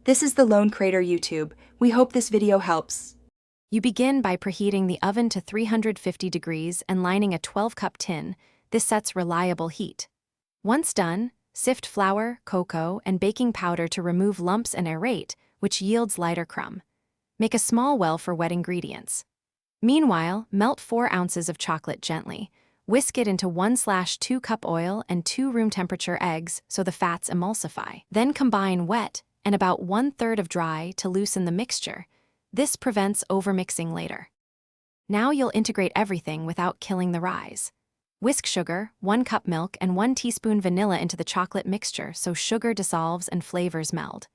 This is the Lone Crater YouTube. We hope this video helps. You begin by preheating the oven to 350 degrees and lining a 12-cup tin. This sets reliable heat. Once done, sift flour, cocoa, and baking powder to remove lumps and aerate, which yields lighter crumb. Make a small well for wet ingredients. Meanwhile, melt 4 ounces of chocolate gently. Whisk it into 1/2 cup oil and 2 room-temperature eggs so the fats emulsify. Then combine wet and about 1/3 of dry to loosen the mixture. This prevents overmixing later. Now you'll integrate everything without killing the rise. Whisk sugar, 1 cup milk, and 1 teaspoon vanilla into the chocolate mixture so sugar dissolves and flavors meld.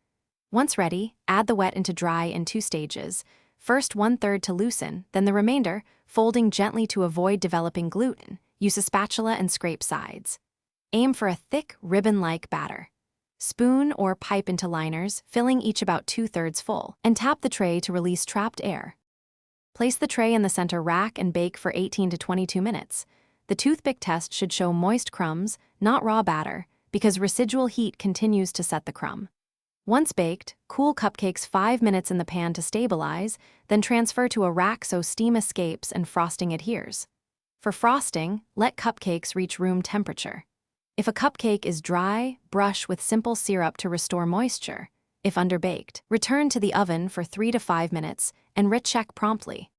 Once ready, add the wet into dry in 2 stages. First 1/3 to loosen, then the remainder, folding gently to avoid developing gluten. Use a spatula and scrape sides. Aim for a thick, ribbon-like batter. Spoon or pipe into liners, filling each about 2/3 full, and tap the tray to release trapped air. Place the tray in the center rack and bake for 18 to 22 minutes. The toothpick test should show moist crumbs, not raw batter, because residual heat continues to set the crumb. Once baked, cool cupcakes 5 minutes in the pan to stabilize, then transfer to a rack so steam escapes and frosting adheres. For frosting, let cupcakes reach room temperature. If a cupcake is dry, brush with simple syrup to restore moisture. If underbaked, return to the oven for 3 to 5 minutes and recheck promptly.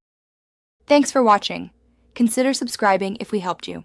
Thanks for watching. Consider subscribing if we helped you.